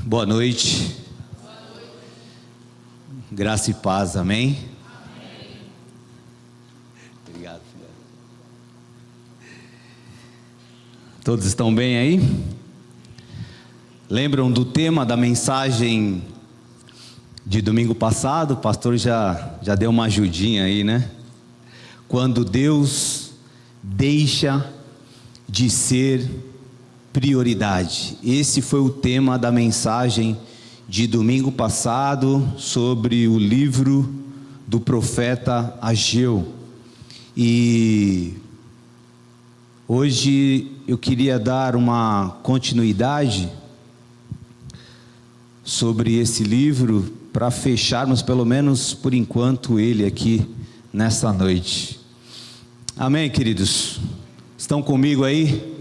Boa noite. Graça e paz, amém? Obrigado, filha. Todos estão bem aí? Lembram do tema da mensagem de domingo passado? O pastor já deu uma ajudinha aí, né? Quando Deus deixa de ser prioridade. Esse foi o tema da mensagem de domingo passado sobre o livro do profeta Ageu. E hoje eu queria dar uma continuidade sobre esse livro para fecharmos pelo menos por enquanto ele aqui nessa noite. Amém, queridos? Estão comigo aí?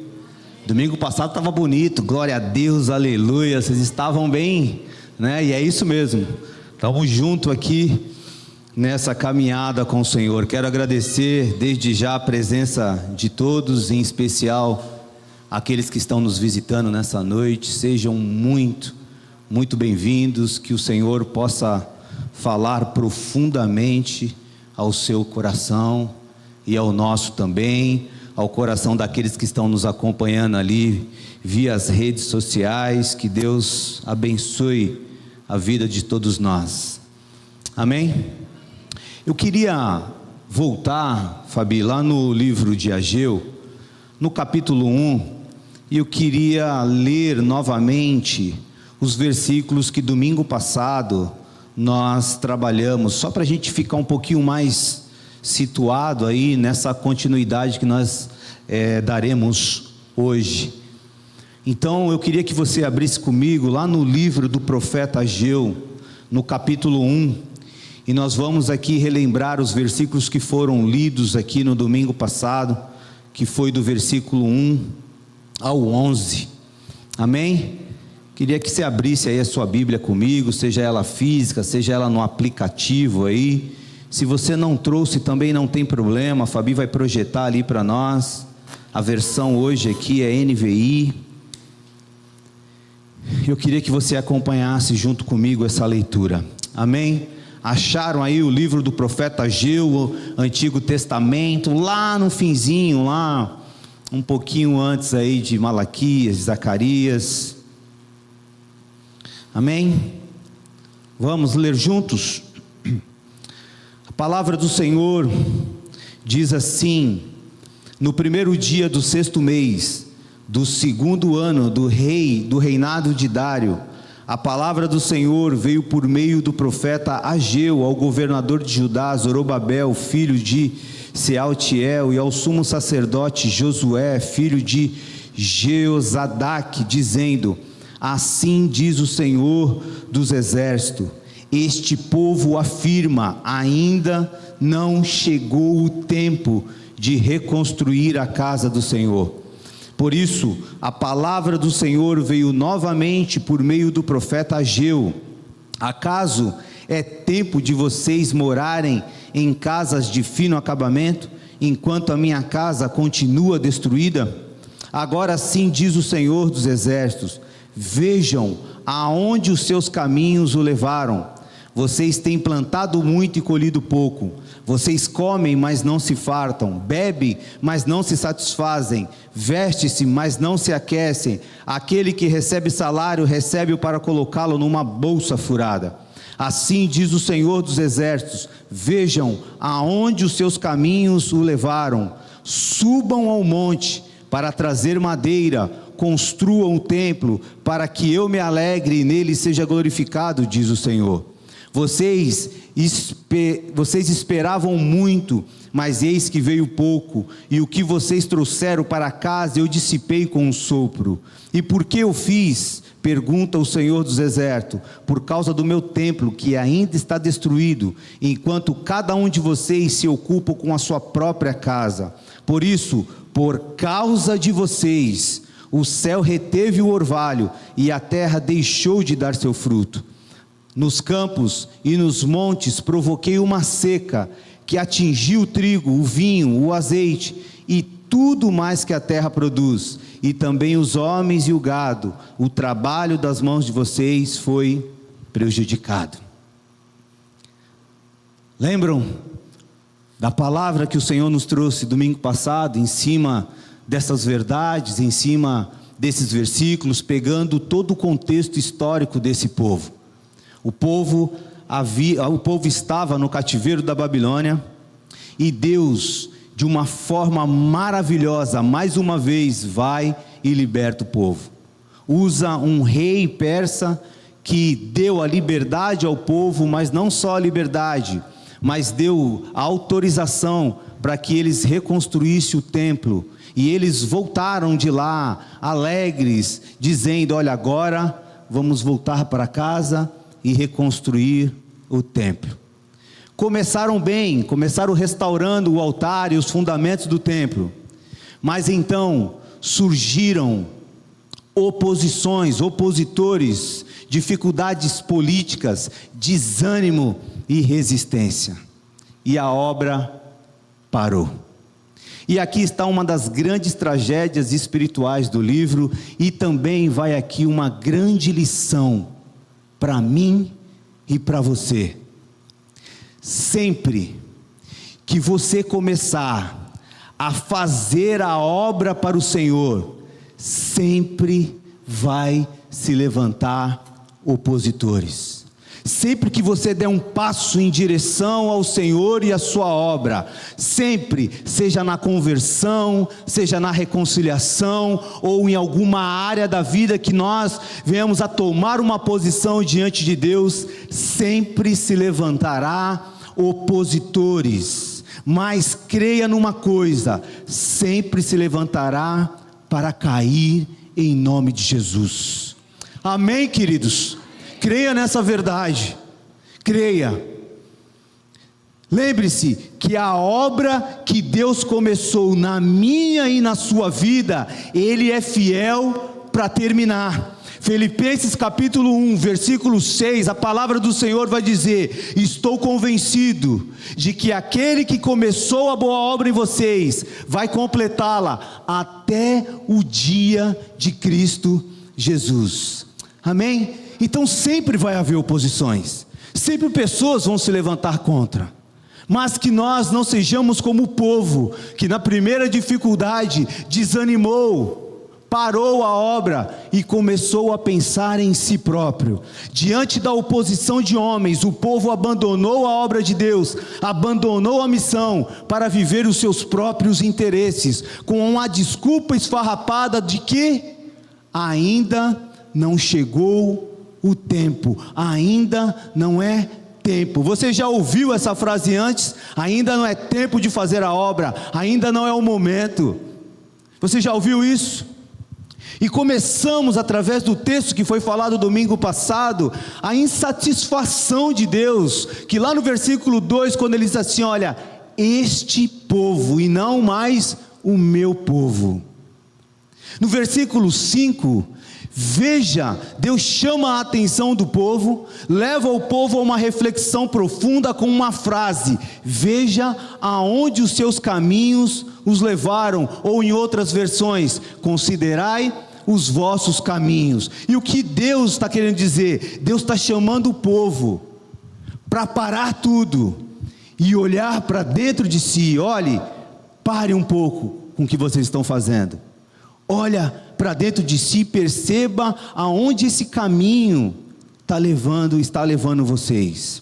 Domingo passado estava bonito, glória a Deus, aleluia, vocês estavam bem, né? E é isso mesmo, estamos juntos aqui nessa caminhada com o Senhor. Quero agradecer desde já a presença de todos, em especial aqueles que estão nos visitando nessa noite. Sejam muito bem-vindos, que o Senhor possa falar profundamente ao seu coração e ao nosso também, ao coração daqueles que estão nos acompanhando ali via as redes sociais. Que Deus abençoe a vida de todos nós, amém? Eu queria voltar, Fabi, lá no livro de Ageu, no capítulo 1, e eu queria ler novamente os versículos que domingo passado nós trabalhamos, só para a gente ficar um pouquinho mais situado aí nessa continuidade que nós daremos hoje. Então eu queria que você abrisse comigo lá no livro do profeta Ageu, no capítulo 1, e nós vamos aqui relembrar os versículos que foram lidos aqui no domingo passado, que foi do versículo 1 ao 11, amém? Queria que você abrisse aí a sua Bíblia comigo, seja ela física, seja ela no aplicativo aí. Se você não trouxe, também não tem problema, a Fabi vai projetar ali para nós. A versão hoje aqui é NVI. Eu queria que você acompanhasse junto comigo essa leitura, amém? Acharam aí o livro do profeta Ageu, o Antigo Testamento, lá no finzinho, lá um pouquinho antes aí de Malaquias, Zacarias, amém? Vamos ler juntos? A palavra do Senhor diz assim: no primeiro dia do 6º mês, do 2º ano do reinado de Dário, a palavra do Senhor veio por meio do profeta Ageu ao governador de Judá, Zorobabel, filho de Sealtiel, e ao sumo sacerdote Josué, filho de Jeozadaque, dizendo: assim diz o Senhor dos exércitos, este povo afirma, ainda não chegou o tempo de reconstruir a casa do Senhor. Por isso, a palavra do Senhor veio novamente por meio do profeta Ageu: acaso é tempo de vocês morarem em casas de fino acabamento, enquanto a minha casa continua destruída? Agora sim diz o Senhor dos exércitos: vejam aonde os seus caminhos o levaram. Vocês têm plantado muito e colhido pouco. Vocês comem, mas não se fartam. Bebem, mas não se satisfazem. Vestem-se, mas não se aquecem. Aquele que recebe salário, recebe-o para colocá-lo numa bolsa furada. Assim diz o Senhor dos exércitos: vejam aonde os seus caminhos o levaram. Subam ao monte para trazer madeira. Construam o templo, para que eu me alegre e nele seja glorificado, diz o Senhor. Vocês esperavam muito, mas eis que veio pouco, e o que vocês trouxeram para casa eu dissipei com um sopro. E por que eu fiz? Pergunta o Senhor dos exércitos: por causa do meu templo, que ainda está destruído, enquanto cada um de vocês se ocupa com a sua própria casa. Por isso, por causa de vocês, o céu reteve o orvalho, e a terra deixou de dar seu fruto. Nos campos e nos montes provoquei uma seca, que atingiu o trigo, o vinho, o azeite, e tudo mais que a terra produz, e também os homens e o gado, o trabalho das mãos de vocês foi prejudicado. Lembram da palavra que o Senhor nos trouxe domingo passado, em cima dessas verdades, em cima desses versículos, pegando todo o contexto histórico desse povo? O povo estava no cativeiro da Babilônia, e Deus, de uma forma maravilhosa, mais uma vez vai e liberta o povo. Usa um rei persa que deu a liberdade ao povo, mas não só a liberdade, mas deu a autorização para que eles reconstruíssem o templo. E eles voltaram de lá alegres, dizendo: olha, agora vamos voltar para casa e reconstruir o templo. Começaram bem, começaram restaurando o altar e os fundamentos do templo, mas então surgiram oposições, opositores, dificuldades políticas, desânimo e resistência, e a obra parou. E aqui está uma das grandes tragédias espirituais do livro, e também vai aqui uma grande lição para mim e para você. Sempre que você começar a fazer a obra para o Senhor, sempre vai se levantar opositores. Sempre que você der um passo em direção ao Senhor e à sua obra, sempre, seja na conversão, seja na reconciliação, ou em alguma área da vida que nós venhamos a tomar uma posição diante de Deus, sempre se levantará opositores. Mas creia numa coisa: sempre se levantará para cair em nome de Jesus. Amém, queridos? Creia nessa verdade, creia. Lembre-se que a obra que Deus começou na minha e na sua vida, Ele é fiel para terminar. Filipenses capítulo 1, versículo 6, a palavra do Senhor vai dizer: estou convencido de que aquele que começou a boa obra em vocês, vai completá-la até o dia de Cristo Jesus. Amém? Então sempre vai haver oposições, sempre pessoas vão se levantar contra, mas que nós não sejamos como o povo, que na primeira dificuldade desanimou, parou a obra e começou a pensar em si próprio. Diante da oposição de homens, o povo abandonou a obra de Deus, abandonou a missão para viver os seus próprios interesses, com uma desculpa esfarrapada de que ainda não chegou o tempo, ainda não é tempo. Você já ouviu essa frase antes? Ainda não é tempo de fazer a obra, ainda não é o momento. Você já ouviu isso? E começamos, através do texto que foi falado domingo passado, a insatisfação de Deus, que lá no versículo 2, quando ele diz assim: olha, este povo, e não mais o meu povo. No versículo 5, veja, Deus chama a atenção do povo, leva o povo a uma reflexão profunda com uma frase: veja aonde os seus caminhos os levaram, ou em outras versões, considerai os vossos caminhos. E o que Deus está querendo dizer? Deus está chamando o povo para parar tudo e olhar para dentro de si. Olhe, pare um pouco com o que vocês estão fazendo. Olha para dentro de si, perceba aonde esse caminho está levando vocês.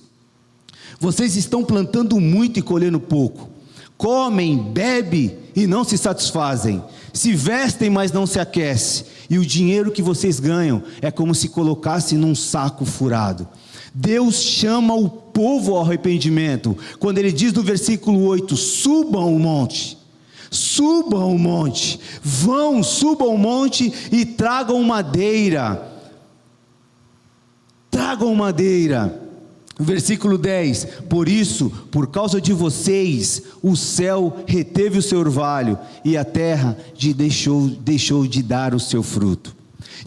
Vocês estão plantando muito e colhendo pouco. Comem, bebem e não se satisfazem. Se vestem, mas não se aquecem. E o dinheiro que vocês ganham é como se colocassem num saco furado. Deus chama o povo ao arrependimento, quando ele diz no versículo 8: subam o monte. Subam o monte, subam o monte e tragam madeira. Tragam madeira. Versículo 10: por isso, por causa de vocês, o céu reteve o seu orvalho, e a terra deixou de dar o seu fruto.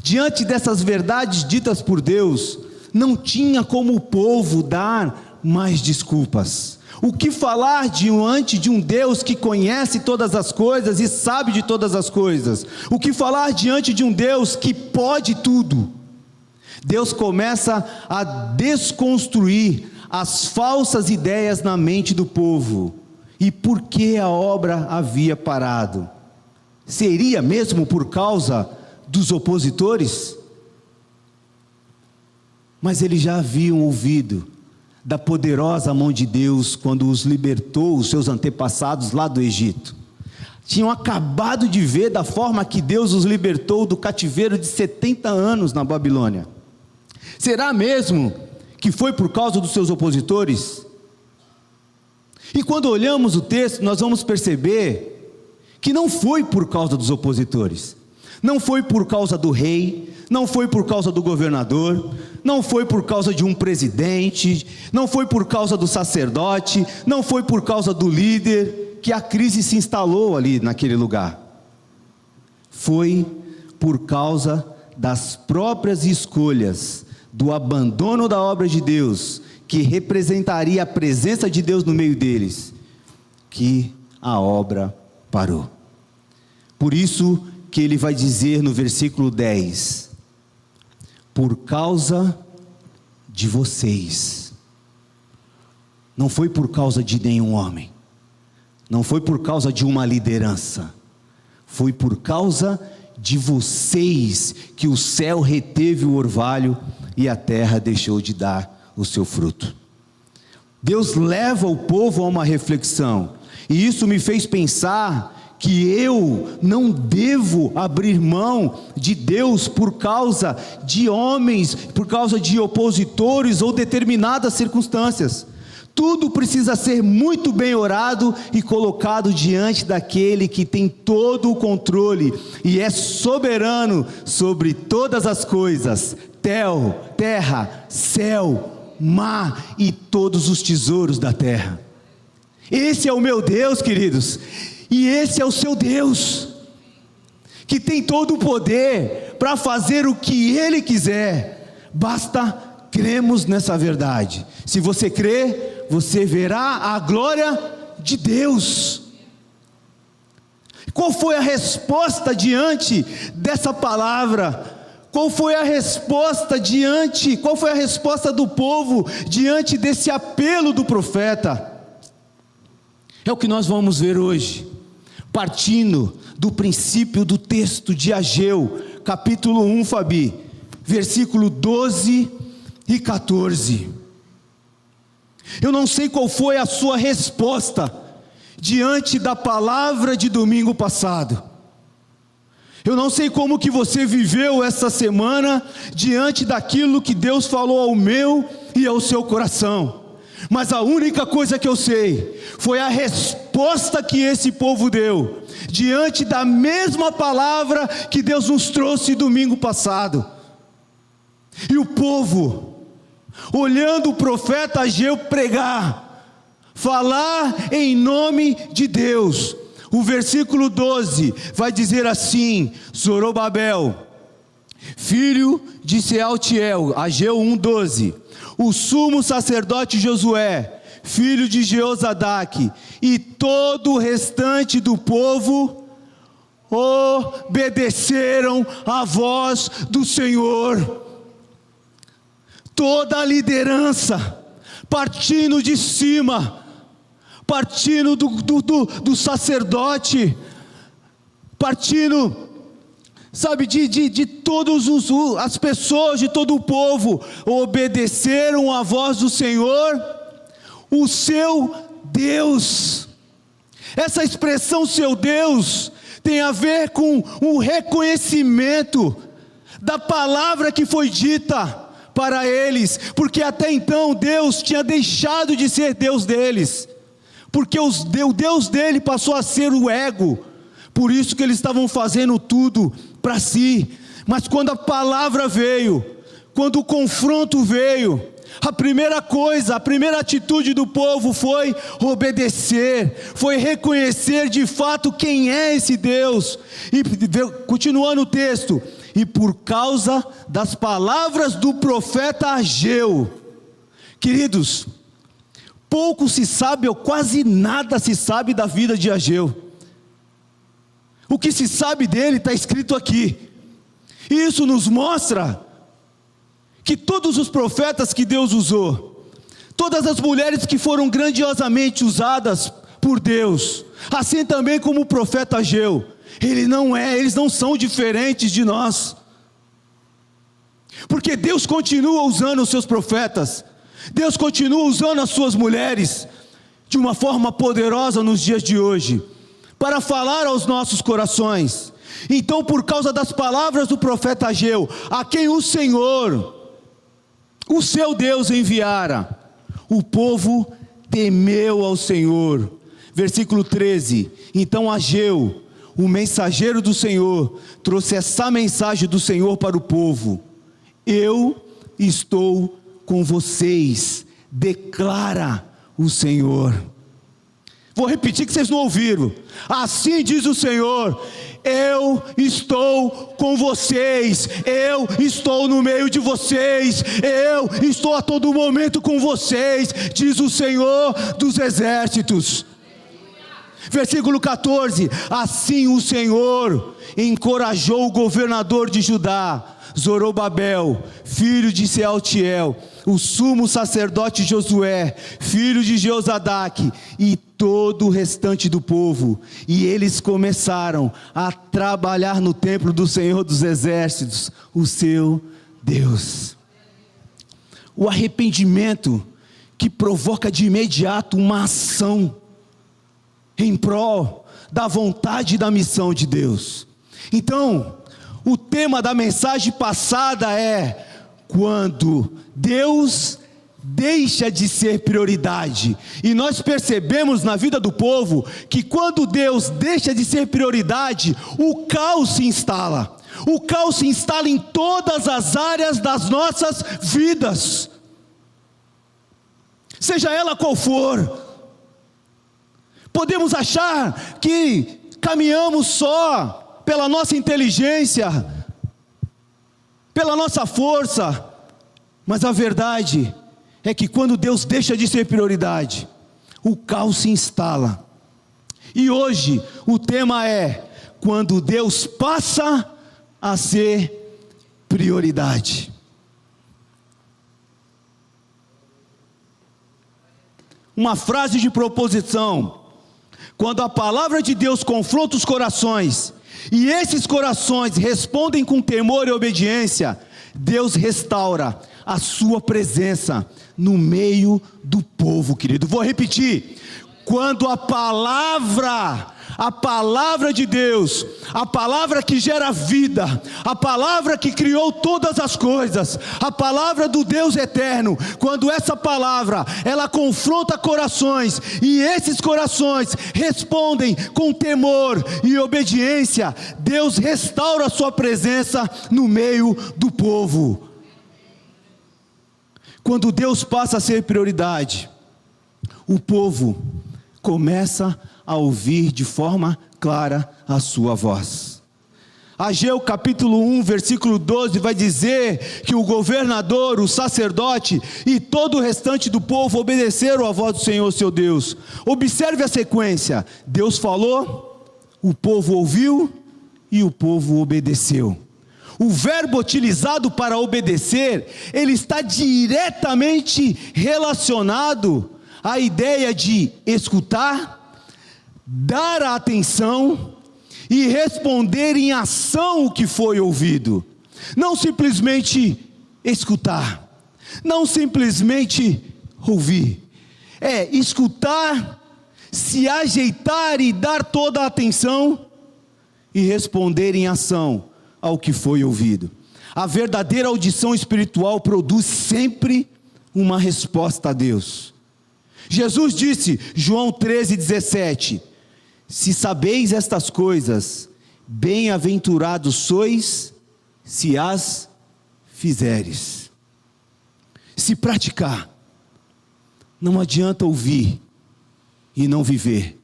Diante dessas verdades ditas por Deus, não tinha como o povo dar mais desculpas. O que falar diante de um Deus que conhece todas as coisas e sabe de todas as coisas? O que falar diante de um Deus que pode tudo? Deus começa a desconstruir as falsas ideias na mente do povo. E por que a obra havia parado? Seria mesmo por causa dos opositores? Mas eles já haviam ouvido da poderosa mão de Deus quando os libertou, os seus antepassados lá do Egito. Tinham acabado de ver da forma que Deus os libertou do cativeiro de 70 anos na Babilônia. Será mesmo que foi por causa dos seus opositores? E quando olhamos o texto, nós vamos perceber que não foi por causa dos opositores, não foi por causa do rei, não foi por causa do governador, não foi por causa de um presidente, não foi por causa do sacerdote, não foi por causa do líder que a crise se instalou ali naquele lugar. Foi por causa das próprias escolhas, do abandono da obra de Deus, que representaria a presença de Deus no meio deles, que a obra parou. Por isso que ele vai dizer no versículo 10, por causa de vocês. Não foi por causa de nenhum homem, não foi por causa de uma liderança, foi por causa de vocês que o céu reteve o orvalho e a terra deixou de dar o seu fruto. Deus leva o povo a uma reflexão, e isso me fez pensar que eu não devo abrir mão de Deus por causa de homens, por causa de opositores ou determinadas circunstâncias. Tudo precisa ser muito bem orado e colocado diante daquele que tem todo o controle e é soberano sobre todas as coisas, terra, céu, mar e todos os tesouros da terra. Esse é o meu Deus, queridos, e esse é o seu Deus, que tem todo o poder para fazer o que Ele quiser, basta cremos nessa verdade. Se você crê, você verá a glória de Deus. Qual foi a resposta diante dessa palavra? Qual foi a resposta do povo diante desse apelo do profeta? É o que nós vamos ver hoje, partindo do princípio do texto de Ageu, capítulo 1, Fabi, versículo 12 e 14. Eu não sei qual foi a sua resposta diante da palavra de domingo passado. Eu não sei como que você viveu essa semana diante daquilo que Deus falou ao meu e ao seu coração. Mas a única coisa que eu sei foi a resposta que esse povo deu diante da mesma palavra que Deus nos trouxe domingo passado. E o povo, olhando o profeta Ageu pregar, falar em nome de Deus, o versículo 12 vai dizer assim: Zorobabel, filho de Sealtiel, Ageu 1:12, o sumo sacerdote Josué, filho de Jeozadaque, e todo o restante do povo obedeceram à voz do Senhor. Toda a liderança, partindo de cima, partindo do sacerdote, partindo, sabe, de todas as pessoas, de todo o povo, obedeceram à voz do Senhor, o seu Deus. Essa expressão seu Deus tem a ver com o reconhecimento da palavra que foi dita para eles, porque até então Deus tinha deixado de ser Deus deles, porque o Deus dele passou a ser o ego, por isso que eles estavam fazendo tudo para si. Mas quando a palavra veio, quando o confronto veio, a primeira atitude do povo foi obedecer, foi reconhecer de fato quem é esse Deus. E continuando o texto, e por causa das palavras do profeta Ageu, queridos, pouco se sabe, ou quase nada se sabe da vida de Ageu. O que se sabe dele está escrito aqui. E isso nos mostra que todos os profetas que Deus usou, todas as mulheres que foram grandiosamente usadas por Deus, assim também como o profeta Ageu, eles não são diferentes de nós. Porque Deus continua usando os seus profetas, Deus continua usando as suas mulheres de uma forma poderosa nos dias de hoje, para falar aos nossos corações. Então, por causa das palavras do profeta Ageu, a quem o Senhor, o seu Deus, enviara, o povo temeu ao Senhor. Versículo 13: então Ageu, o mensageiro do Senhor, trouxe essa mensagem do Senhor para o povo: eu estou com vocês, declara o Senhor. Vou repetir que vocês não ouviram. Assim diz o Senhor: eu estou com vocês, eu estou no meio de vocês, eu estou a todo momento com vocês, diz o Senhor dos exércitos. Versículo 14: assim o Senhor encorajou o governador de Judá, Zorobabel, filho de Sealtiel, o sumo sacerdote Josué, filho de Jeozadak, e todo o restante do povo, e eles começaram a trabalhar no templo do Senhor dos exércitos, o seu Deus. O arrependimento que provoca de imediato uma ação em prol da vontade e da missão de Deus. Então, o tema da mensagem passada é: quando Deus deixa de ser prioridade. E nós percebemos na vida do povo que quando Deus deixa de ser prioridade, o caos se instala. O caos se instala em todas as áreas das nossas vidas, seja ela qual for. Podemos achar que caminhamos só pela nossa inteligência, pela nossa força, mas a verdade é que quando Deus deixa de ser prioridade, o caos se instala. E hoje o tema é: quando Deus passa a ser prioridade. Uma frase de proposição: quando a palavra de Deus confronta os corações, e esses corações respondem com temor e obediência, Deus restaura a sua presença no meio do povo, querido. Vou repetir: quando a palavra de Deus, a palavra que gera vida, a palavra que criou todas as coisas, a palavra do Deus eterno, quando essa palavra, ela confronta corações, e esses corações respondem com temor e obediência, Deus restaura a sua presença no meio do povo. Quando Deus passa a ser prioridade, o povo começa a ouvir de forma clara a sua voz. Ageu capítulo 1, versículo 12 vai dizer que o governador, o sacerdote e todo o restante do povo obedeceram à voz do Senhor seu Deus. Observe a sequência: Deus falou, o povo ouviu e o povo obedeceu. O verbo utilizado para obedecer, ele está diretamente relacionado à ideia de escutar, dar atenção e responder em ação o que foi ouvido. Não simplesmente escutar, não simplesmente ouvir, é escutar, se ajeitar e dar toda a atenção e responder em ação ao que foi ouvido. A verdadeira audição espiritual produz sempre uma resposta a Deus. Jesus disse, João 13:17, se sabeis estas coisas, bem-aventurados sois, se as fizeres. Se praticar, não adianta ouvir e não viver.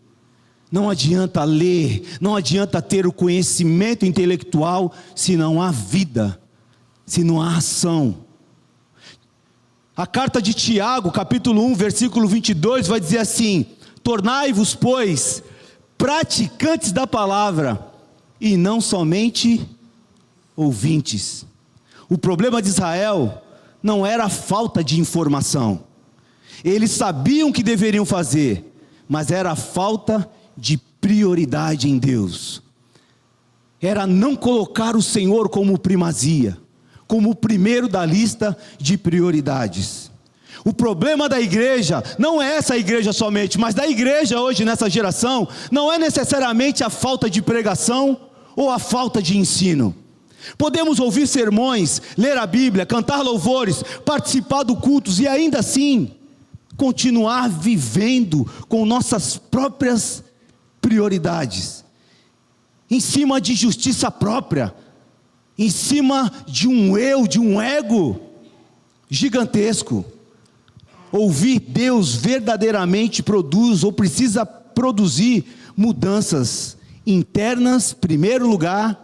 Não adianta ler, não adianta ter o conhecimento intelectual, se não há vida, se não há ação. A carta de Tiago, capítulo 1, versículo 22, vai dizer assim: tornai-vos, pois, praticantes da palavra, e não somente ouvintes. O problema de Israel não era a falta de informação. Eles sabiam o que deveriam fazer, mas era a falta de prioridade em Deus. Era não colocar o Senhor como primazia, como o primeiro da lista de prioridades. O problema da igreja, não é essa igreja somente, mas da igreja hoje nessa geração, não é necessariamente a falta de pregação ou a falta de ensino. Podemos ouvir sermões, ler a Bíblia, cantar louvores, participar do cultos e ainda assim continuar vivendo com nossas próprias prioridades, em cima de justiça própria, em cima de um eu, de um ego gigantesco. Ouvir Deus verdadeiramente produz ou precisa produzir mudanças internas, em primeiro lugar,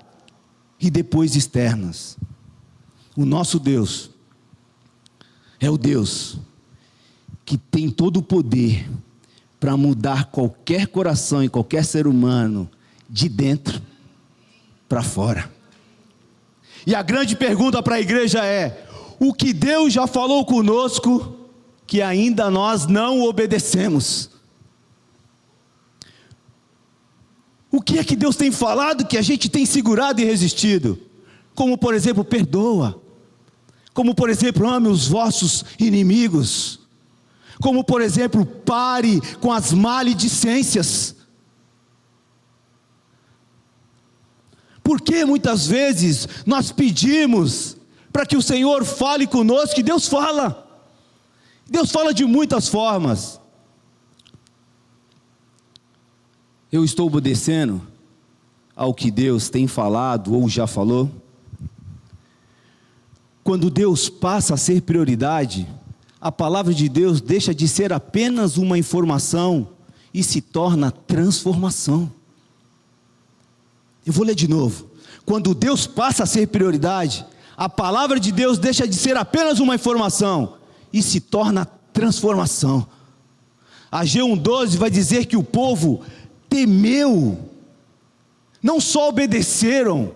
e depois externas. O nosso Deus é o Deus que tem todo o poder para mudar qualquer coração e qualquer ser humano de dentro para fora. E a grande pergunta para a igreja é: o que Deus já falou conosco que ainda nós não obedecemos? O que é que Deus tem falado que a gente tem segurado e resistido? Como por exemplo, perdoa. Como por exemplo, ame os vossos inimigos. Como por exemplo, pare com as maledicências. Porque muitas vezes nós pedimos para que o Senhor fale conosco, e Deus fala. Deus fala de muitas formas. Eu estou obedecendo ao que Deus tem falado ou já falou? Quando Deus passa a ser prioridade, a palavra de Deus deixa de ser apenas uma informação e se torna transformação. Eu vou ler de novo. Quando Deus passa a ser prioridade, a palavra de Deus deixa de ser apenas uma informação e se torna transformação. Ageu 1:12 vai dizer que o povo temeu, não só obedeceram,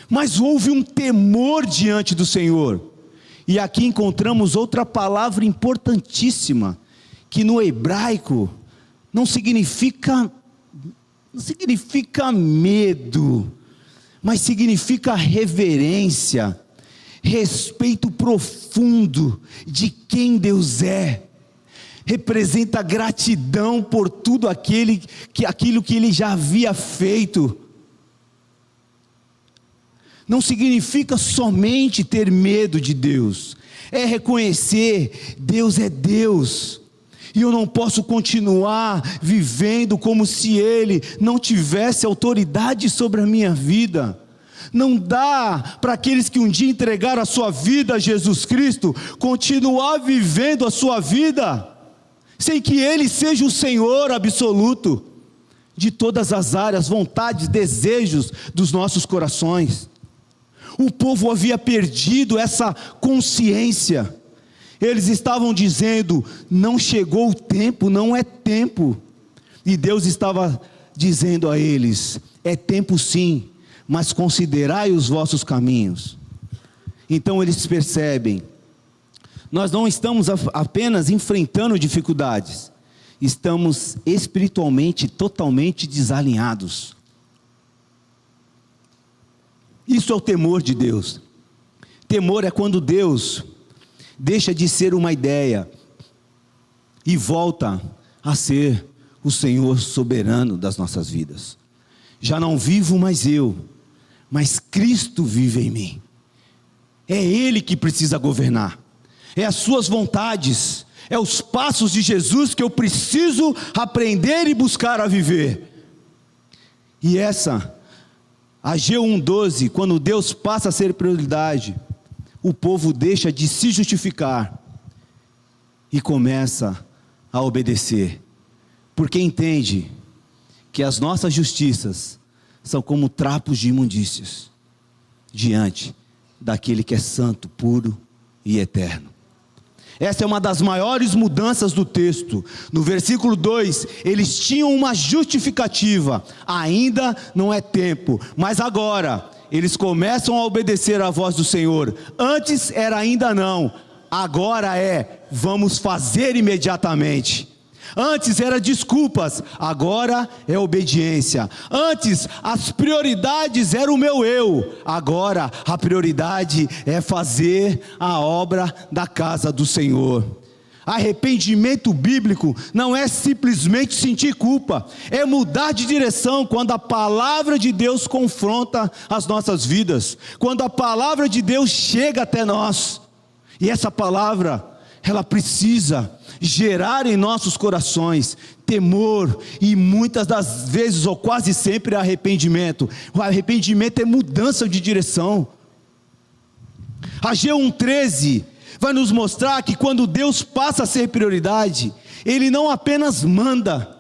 mas houve um temor diante do Senhor. E aqui encontramos outra palavra importantíssima, que no hebraico não significa medo, mas significa reverência, respeito profundo de quem Deus é. Representa gratidão por tudo aquilo que Ele já havia feito. Não significa somente ter medo de Deus, é reconhecer: Deus é Deus, e eu não posso continuar vivendo como se Ele não tivesse autoridade sobre a minha vida. Não dá para aqueles que um dia entregaram a sua vida a Jesus Cristo, continuar vivendo a sua vida sem que Ele seja o Senhor absoluto de todas as áreas, vontades, desejos dos nossos corações. O povo havia perdido essa consciência. Eles estavam dizendo: não chegou o tempo, não é tempo. E Deus estava dizendo a eles: é tempo sim, mas considerai os vossos caminhos. Então eles percebem: nós não estamos apenas enfrentando dificuldades, estamos espiritualmente totalmente desalinhados. Isso é o temor de Deus. Temor é quando Deus deixa de ser uma ideia e volta a ser o Senhor soberano das nossas vidas. Já não vivo mais eu, mas Cristo vive em mim. É Ele que precisa governar, é as suas vontades, é os passos de Jesus que eu preciso aprender e buscar a viver. E Ageu 1:12, quando Deus passa a ser prioridade, o povo deixa de se justificar e começa a obedecer, porque entende que as nossas justiças são como trapos de imundícias diante daquele que é santo, puro e eterno. Essa é uma das maiores mudanças do texto. No versículo 2, eles tinham uma justificativa: ainda não é tempo, mas agora eles começam a obedecer à voz do Senhor. Antes era ainda não, agora é vamos fazer imediatamente. Antes era desculpas, agora é obediência. Antes as prioridades eram o meu eu, agora a prioridade é fazer a obra da casa do Senhor. Arrependimento bíblico não é simplesmente sentir culpa, é mudar de direção quando a palavra de Deus confronta as nossas vidas, quando a palavra de Deus chega até nós, e essa palavra, ela precisa gerar em nossos corações temor e muitas das vezes, ou quase sempre, arrependimento. O arrependimento é mudança de direção. Ageu 1:13 vai nos mostrar que quando Deus passa a ser prioridade, Ele não apenas manda,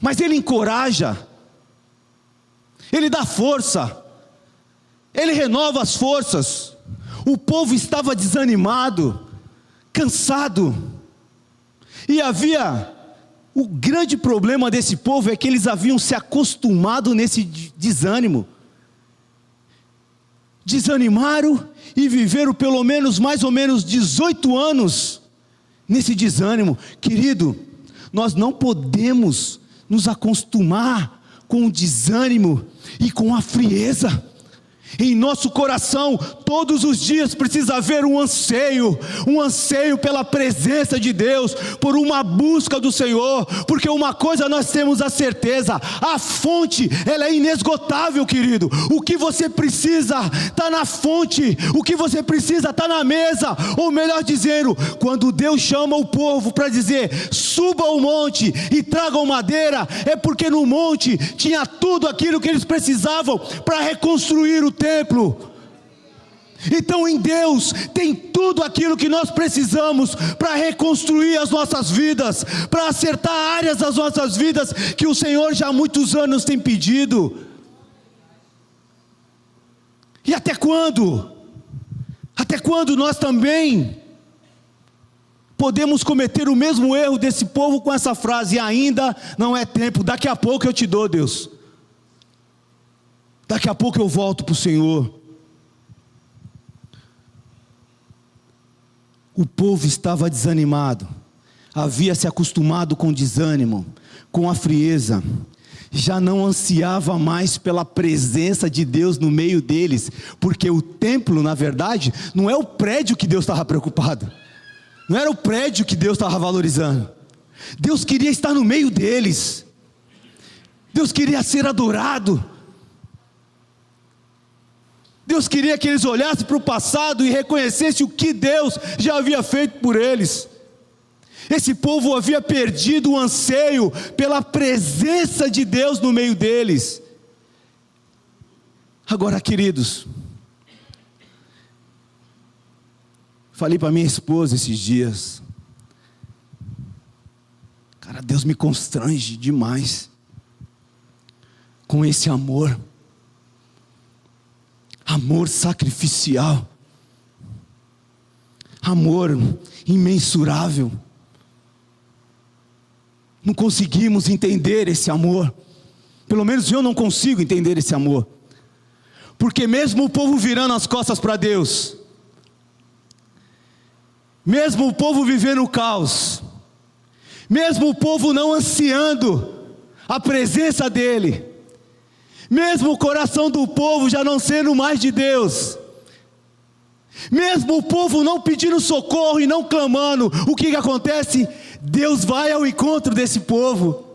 mas Ele encoraja, Ele dá força, Ele renova as forças. O povo estava desanimado, cansado, e havia, o grande problema desse povo é que eles haviam se acostumado nesse desânimo, desanimaram e viveram pelo menos mais ou menos 18 anos nesse desânimo. Querido, nós não podemos nos acostumar com o desânimo e com a frieza. Em nosso coração, todos os dias precisa haver um anseio pela presença de Deus, por uma busca do Senhor, porque uma coisa nós temos a certeza: a fonte, ela é inesgotável, querido. O que você precisa está na fonte, o que você precisa está na mesa, ou melhor dizendo, quando Deus chama o povo para dizer, suba ao monte e tragam madeira, é porque no monte tinha tudo aquilo que eles precisavam para reconstruir o templo. Então em Deus tem tudo aquilo que nós precisamos para reconstruir as nossas vidas, para acertar áreas das nossas vidas que o Senhor já há muitos anos tem pedido. E até quando? Até quando nós também podemos cometer o mesmo erro desse povo com essa frase: ainda não é tempo, daqui a pouco eu te dou, Deus, daqui a pouco eu volto para o Senhor. O povo estava desanimado, havia se acostumado com o desânimo, com a frieza, já não ansiava mais pela presença de Deus no meio deles, porque o templo, na verdade, não é o prédio que Deus estava preocupado, não era o prédio que Deus estava valorizando. Deus queria estar no meio deles, Deus queria ser adorado, Deus queria que eles olhassem para o passado e reconhecessem o que Deus já havia feito por eles. Esse povo havia perdido o anseio pela presença de Deus no meio deles. Agora, queridos, falei para minha esposa esses dias, cara, Deus me constrange demais com esse amor sacrificial, amor imensurável. Não conseguimos entender esse amor, pelo menos eu não consigo entender esse amor, porque mesmo o povo virando as costas para Deus, mesmo o povo vivendo o caos, mesmo o povo não ansiando a presença dEle, mesmo o coração do povo já não sendo mais de Deus, mesmo o povo não pedindo socorro e não clamando, o que acontece? Deus vai ao encontro desse povo,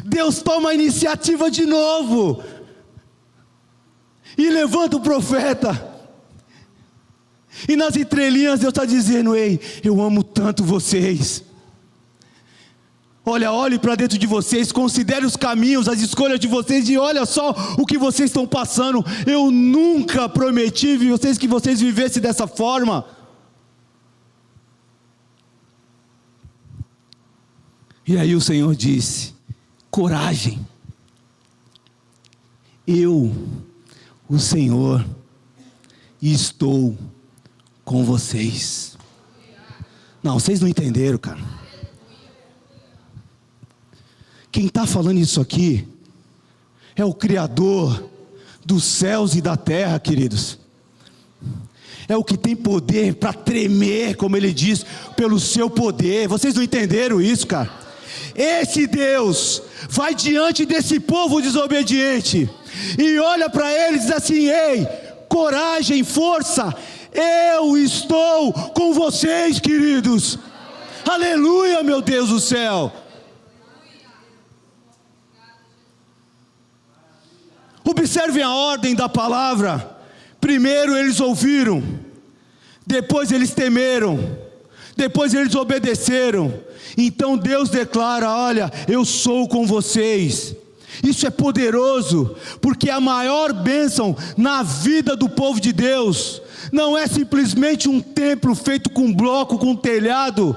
Deus toma a iniciativa de novo, e levanta o profeta, e nas entrelinhas Deus está dizendo: ei, eu amo tanto vocês, olhe para dentro de vocês, considere os caminhos, as escolhas de vocês, e olha só o que vocês estão passando. Eu nunca prometi vocês que vocês vivessem dessa forma. E aí o Senhor disse: coragem, eu, o Senhor, estou com vocês. Não, vocês não entenderam, cara. Quem está falando isso aqui é o Criador dos céus e da terra, queridos. É o que tem poder para tremer, como ele diz, pelo seu poder. Vocês não entenderam isso, cara? Esse Deus vai diante desse povo desobediente e olha para eles e diz assim: ei, coragem, força, eu estou com vocês, queridos. Aleluia, meu Deus do céu. Observem a ordem da palavra. Primeiro eles ouviram, depois eles temeram, depois eles obedeceram. Então Deus declara: olha, eu sou com vocês. Isso é poderoso, porque a maior bênção na vida do povo de Deus não é simplesmente um templo feito com bloco, com telhado,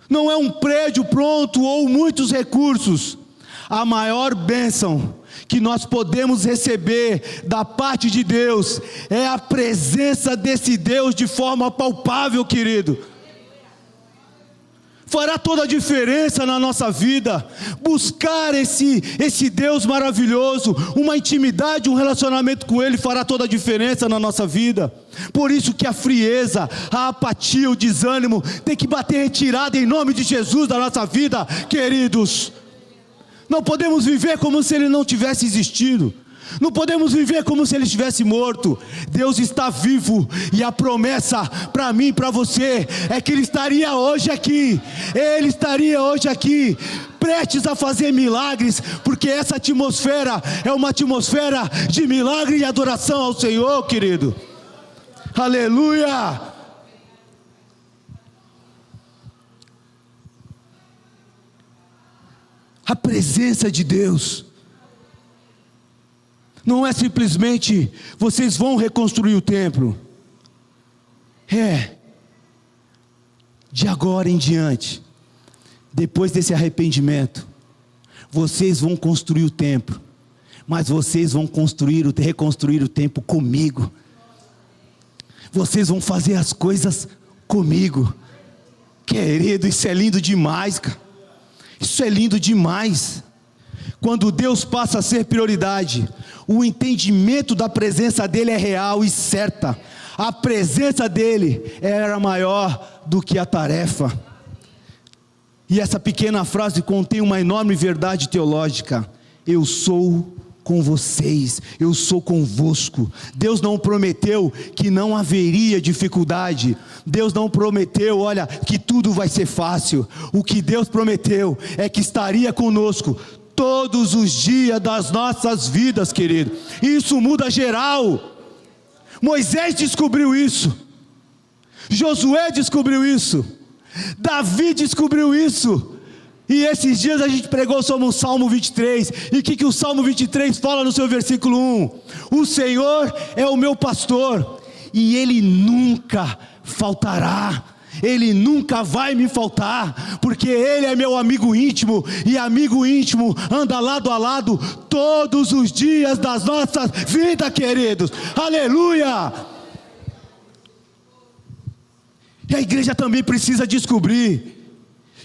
não é um prédio pronto ou muitos recursos. A maior bênção que nós podemos receber da parte de Deus é a presença desse Deus de forma palpável, querido. Fará toda a diferença na nossa vida, buscar esse Deus maravilhoso, uma intimidade, um relacionamento com Ele fará toda a diferença na nossa vida. Por isso que a frieza, a apatia, o desânimo tem que bater retirada em nome de Jesus da nossa vida, queridos. Não podemos viver como se Ele não tivesse existido. Não podemos viver como se Ele estivesse morto. Deus está vivo, e a promessa para mim e para você é que Ele estaria hoje aqui. Ele estaria hoje aqui, prestes a fazer milagres, porque essa atmosfera é uma atmosfera de milagre e adoração ao Senhor, querido. Aleluia! A presença de Deus não é simplesmente vocês vão reconstruir o templo. De agora em diante, depois desse arrependimento, vocês vão construir o templo, mas vocês vão reconstruir o templo comigo. Vocês vão fazer as coisas comigo. Querido, isso é lindo demais, cara. Isso é lindo demais. Quando Deus passa a ser prioridade, o entendimento da presença dEle é real e certa. A presença dEle era maior do que a tarefa. E essa pequena frase contém uma enorme verdade teológica: eu sou com vocês, eu sou convosco. Deus não prometeu que não haveria dificuldade. Deus não prometeu, olha, que tudo vai ser fácil. O que Deus prometeu é que estaria conosco todos os dias das nossas vidas, querido. Isso muda geral. Moisés descobriu isso, Josué descobriu isso, Davi descobriu isso. E esses dias a gente pregou sobre o Salmo 23. E o que o Salmo 23 fala no seu versículo 1? O Senhor é o meu pastor, e Ele nunca faltará. Ele nunca vai me faltar, porque Ele é meu amigo íntimo, e amigo íntimo anda lado a lado todos os dias das nossas vidas, queridos. Aleluia! E a igreja também precisa descobrir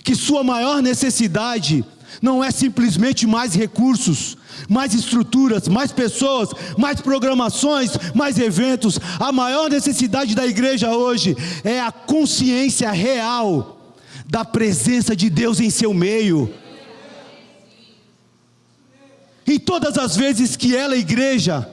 que sua maior necessidade não é simplesmente mais recursos, mais estruturas, mais pessoas, mais programações, mais eventos. A maior necessidade da igreja hoje é a consciência real da presença de Deus em seu meio. E todas as vezes que ela, a igreja,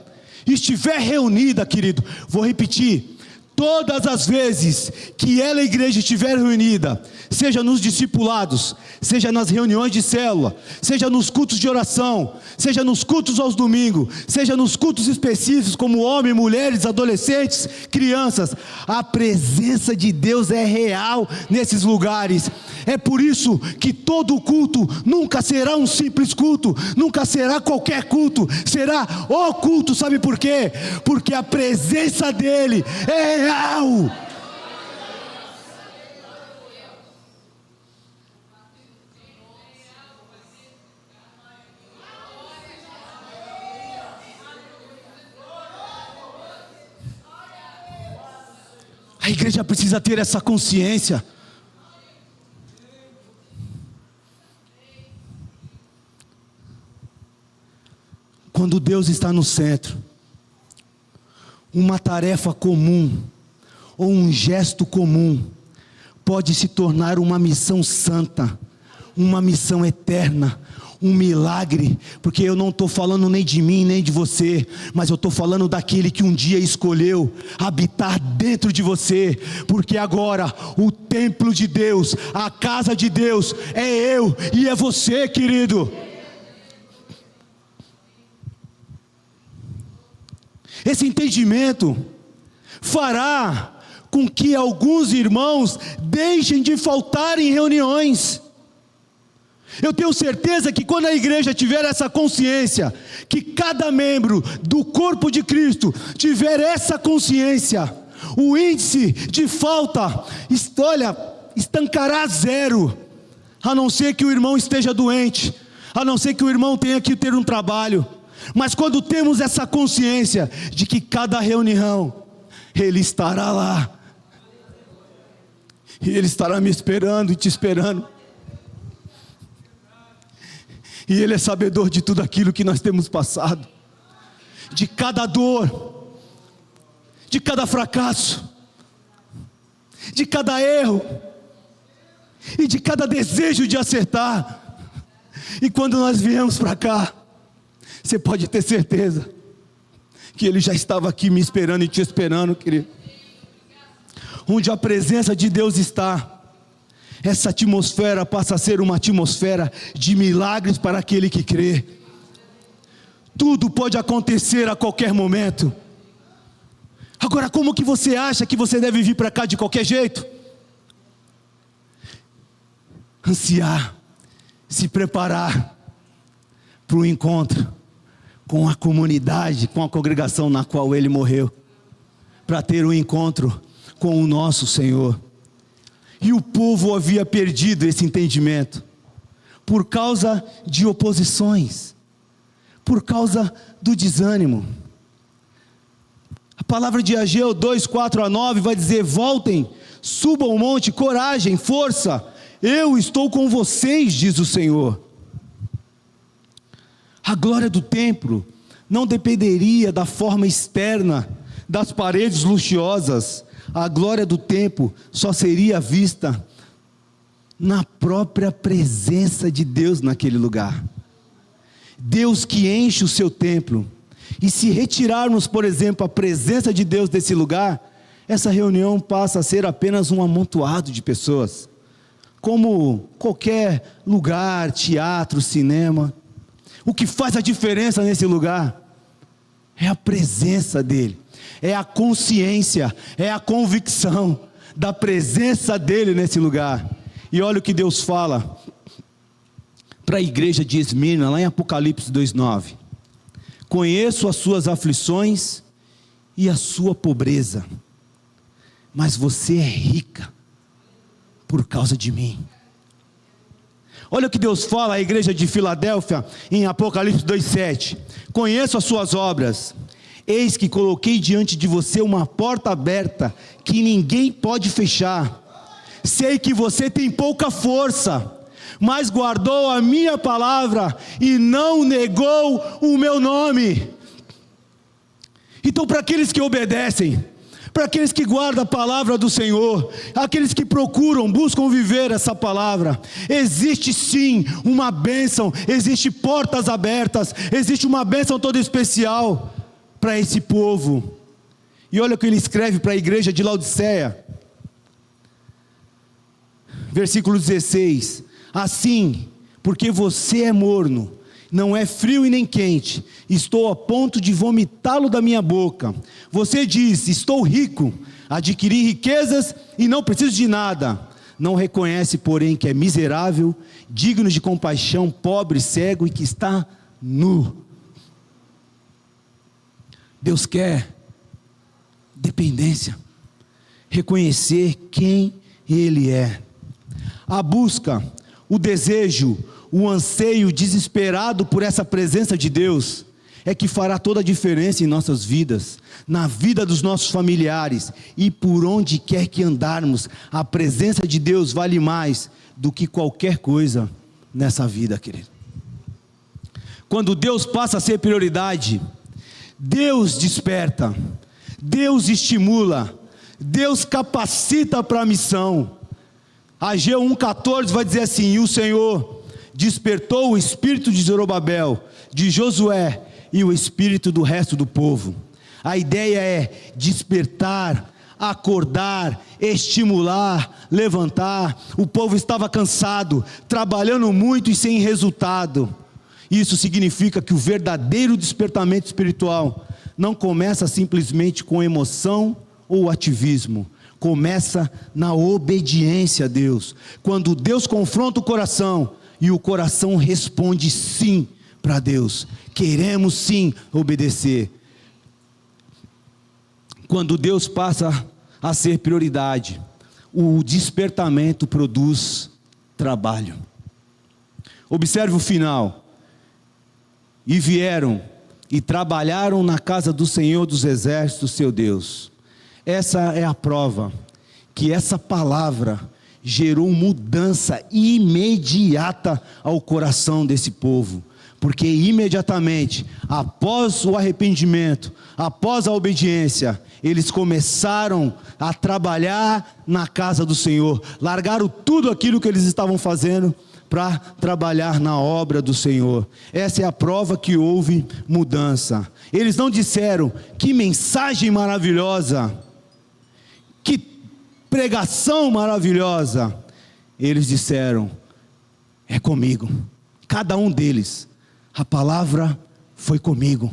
estiver reunida, querido, vou repetir, todas as vezes que ela, a igreja, estiver reunida, seja nos discipulados, seja nas reuniões de célula, seja nos cultos de oração, seja nos cultos aos domingos, seja nos cultos específicos como homens, mulheres, adolescentes, crianças, a presença de Deus é real nesses lugares. É por isso que todo culto nunca será um simples culto, nunca será qualquer culto, será o culto. Sabe por quê? Porque a presença dele é real. A igreja precisa ter essa consciência. Quando Deus está no centro, uma tarefa comum ou um gesto comum pode se tornar uma missão santa, uma missão eterna, um milagre, porque eu não estou falando nem de mim nem de você, mas eu estou falando daquele que um dia escolheu habitar dentro de você, porque agora o templo de Deus, a casa de Deus é eu e é você, querido. Esse entendimento fará com que alguns irmãos deixem de faltar em reuniões. Eu tenho certeza que quando a igreja tiver essa consciência, que cada membro do corpo de Cristo tiver essa consciência, o índice de falta, estancará zero, a não ser que o irmão esteja doente, a não ser que o irmão tenha que ter um trabalho. Mas quando temos essa consciência de que cada reunião, Ele estará lá, e Ele estará me esperando e te esperando, e Ele é sabedor de tudo aquilo que nós temos passado, de cada dor, de cada fracasso, de cada erro, e de cada desejo de acertar. E quando nós viemos para cá, você pode ter certeza que Ele já estava aqui me esperando e te esperando, querido. Onde a presença de Deus está, essa atmosfera passa a ser uma atmosfera de milagres para aquele que crê. Tudo pode acontecer a qualquer momento. Agora, como que você acha que você deve vir para cá de qualquer jeito? Ansiar, se preparar para o encontro com a comunidade, com a congregação na qual Ele morreu, para ter um encontro com o nosso Senhor. E o povo havia perdido esse entendimento, por causa de oposições, por causa do desânimo. A palavra de Ageu 2:4-9 vai dizer: voltem, subam o monte, coragem, força, eu estou com vocês, diz o Senhor. A glória do templo não dependeria da forma externa, das paredes luxuosas. A glória do templo só seria vista na própria presença de Deus naquele lugar. Deus que enche o seu templo. E se retirarmos, por exemplo, a presença de Deus desse lugar, essa reunião passa a ser apenas um amontoado de pessoas, como qualquer lugar, teatro, cinema. O que faz a diferença nesse lugar é a presença dEle, é a consciência, é a convicção da presença dEle nesse lugar. E olha o que Deus fala para a igreja de Esmirna, lá em Apocalipse 2:9: conheço as suas aflições e a sua pobreza, mas você é rica por causa de mim. Olha o que Deus fala à igreja de Filadélfia em Apocalipse 2:7: conheço as suas obras, eis que coloquei diante de você uma porta aberta, que ninguém pode fechar. Sei que você tem pouca força, mas guardou a minha palavra e não negou o meu nome. Então, para aqueles que obedecem, para aqueles que guardam a palavra do Senhor, aqueles que procuram, buscam viver essa palavra, existe sim uma bênção, existe portas abertas, existe uma bênção toda especial para esse povo. E olha o que ele escreve para a igreja de Laodiceia, versículo 16: assim, porque você é morno, não é frio e nem quente, estou a ponto de vomitá-lo da minha boca. Você diz: estou rico, adquiri riquezas e não preciso de nada. Não reconhece, porém, que é miserável, digno de compaixão, pobre, cego e que está nu. Deus quer dependência, reconhecer quem Ele é. A busca, o desejo, o anseio desesperado por essa presença de Deus é que fará toda a diferença em nossas vidas, na vida dos nossos familiares e por onde quer que andarmos. A presença de Deus vale mais do que qualquer coisa nessa vida, querido. Quando Deus passa a ser prioridade, Deus desperta, Deus estimula, Deus capacita para a missão. Ageu 1,14 vai dizer assim: e o Senhor despertou o espírito de Zorobabel, de Josué e o espírito do resto do povo. A ideia é despertar, acordar, estimular, levantar. O povo estava cansado, trabalhando muito e sem resultado. Isso significa que o verdadeiro despertamento espiritual não começa simplesmente com emoção ou ativismo, começa na obediência a Deus. Quando Deus confronta o coração e o coração responde sim para Deus, queremos sim obedecer. Quando Deus passa a ser prioridade, o despertamento produz trabalho. Observe o final: e vieram e trabalharam na casa do Senhor dos Exércitos, seu Deus. Essa é a prova que essa palavra gerou mudança imediata ao coração desse povo, porque imediatamente, após o arrependimento, após a obediência, eles começaram a trabalhar na casa do Senhor, largaram tudo aquilo que eles estavam fazendo para trabalhar na obra do Senhor. Essa é a prova que houve mudança. Eles não disseram: que mensagem maravilhosa, que pregação maravilhosa. Eles disseram: é comigo. Cada um deles, a palavra foi comigo,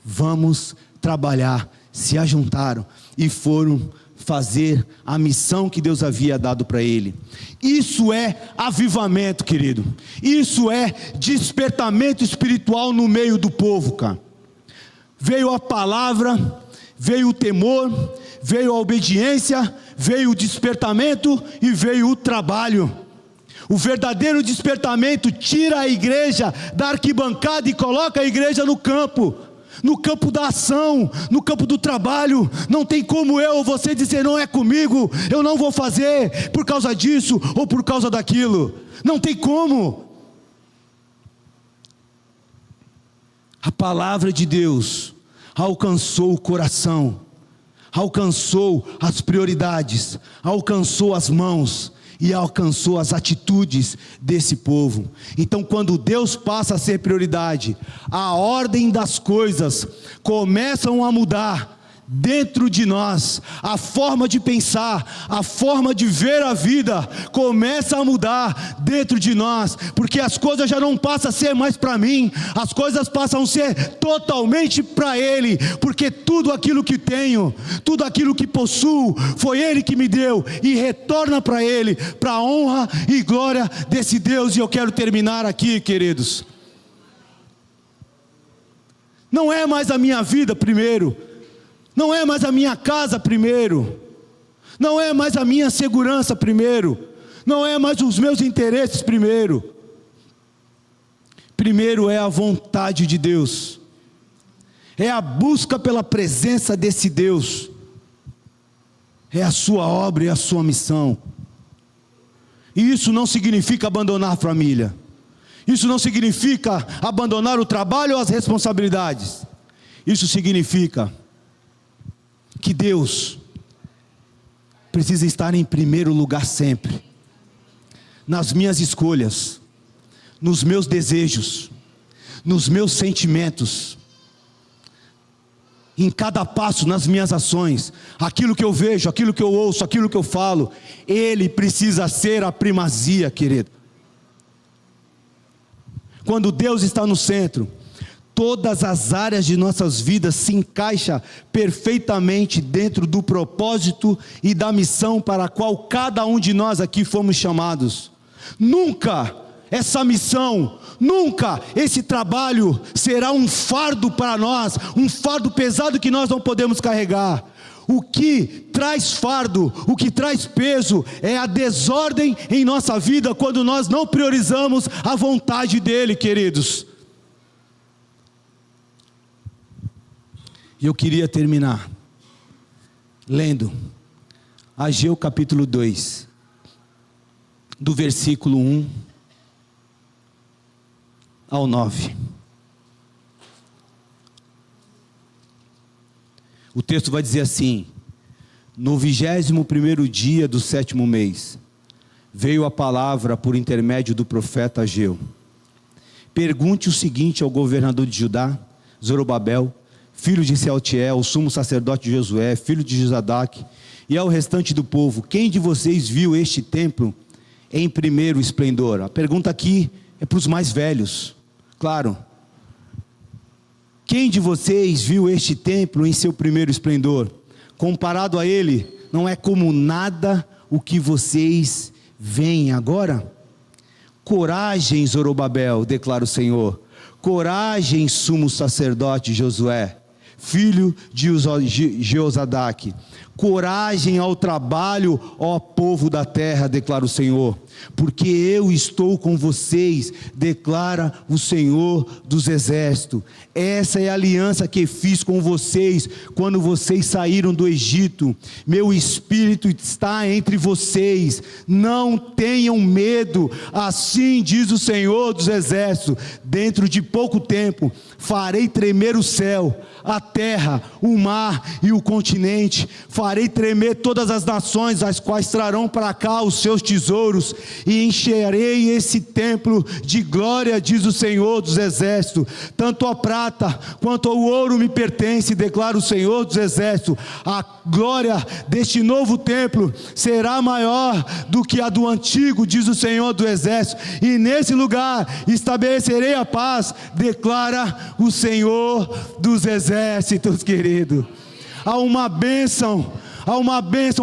vamos trabalhar. Se ajuntaram e foram fazer a missão que Deus havia dado para ele. Isso é avivamento, querido. Isso é despertamento espiritual no meio do povo, cara. Veio a palavra, veio o temor, veio a obediência, veio o despertamento e veio o trabalho. O verdadeiro despertamento tira a igreja da arquibancada e coloca a igreja no campo da ação, no campo do trabalho. Não tem como eu ou você dizer: não é comigo, eu não vou fazer por causa disso ou por causa daquilo. Não tem como. A palavra de Deus alcançou o coração, alcançou as prioridades, alcançou as mãos e alcançou as atitudes desse povo. Então, quando Deus passa a ser prioridade, a ordem das coisas começam a mudar dentro de nós. A forma de pensar, a forma de ver a vida começa a mudar dentro de nós, porque as coisas já não passam a ser mais para mim, as coisas passam a ser totalmente para Ele, porque tudo aquilo que tenho, tudo aquilo que possuo, foi Ele que me deu, e retorna para Ele, para a honra e glória desse Deus. E eu quero terminar aqui, queridos. Não é mais a minha vida primeiro, não é mais a minha casa primeiro, não é mais a minha segurança primeiro, não é mais os meus interesses primeiro. Primeiro é a vontade de Deus, é a busca pela presença desse Deus, é a sua obra e a sua missão. E isso não significa abandonar a família, isso não significa abandonar o trabalho ou as responsabilidades. Isso significa que Deus precisa estar em primeiro lugar sempre, nas minhas escolhas, nos meus desejos, nos meus sentimentos, em cada passo, nas minhas ações, aquilo que eu vejo, aquilo que eu ouço, aquilo que eu falo, Ele precisa ser a primazia, querido. Quando Deus está no centro, todas as áreas de nossas vidas se encaixam perfeitamente dentro do propósito e da missão para a qual cada um de nós aqui fomos chamados. Nunca essa missão, nunca esse trabalho será um fardo para nós, um fardo pesado que nós não podemos carregar. O que traz fardo, o que traz peso é a desordem em nossa vida quando nós não priorizamos a vontade dEle, queridos. E eu queria terminar lendo Ageu capítulo 2, do versículo 1 ao 9. O texto vai dizer assim: no 21º dia do 7º mês, veio a palavra por intermédio do profeta Ageu. Pergunte o seguinte ao governador de Judá, Zorobabel, filho de Sealtiel, o sumo sacerdote Josué, filho de Josadaque, e ao restante do povo: quem de vocês viu este templo em primeiro esplendor? A pergunta aqui é para os mais velhos, claro. Quem de vocês viu este templo em seu primeiro esplendor? Comparado a ele, não é como nada o que vocês veem agora? Coragem, Zorobabel, declara o Senhor. Coragem, sumo sacerdote Josué, filho de Josadaque. Coragem ao trabalho, ó povo da terra, declara o Senhor, porque eu estou com vocês, declara o Senhor dos exércitos. Essa é a aliança que fiz com vocês quando vocês saíram do Egito. Meu espírito está entre vocês, não tenham medo, assim diz o Senhor dos exércitos. Dentro de pouco tempo farei tremer o céu, a terra, o mar e o continente. Farei tremer todas as nações, as quais trarão para cá os seus tesouros, e encherei esse templo de glória, diz o Senhor dos exércitos. Tanto a prata quanto o ouro me pertence, declara o Senhor dos exércitos. A glória deste novo templo será maior do que a do antigo, diz o Senhor do exército, e nesse lugar estabelecerei a paz, declara o Senhor dos exércitos, querido. Há uma bênção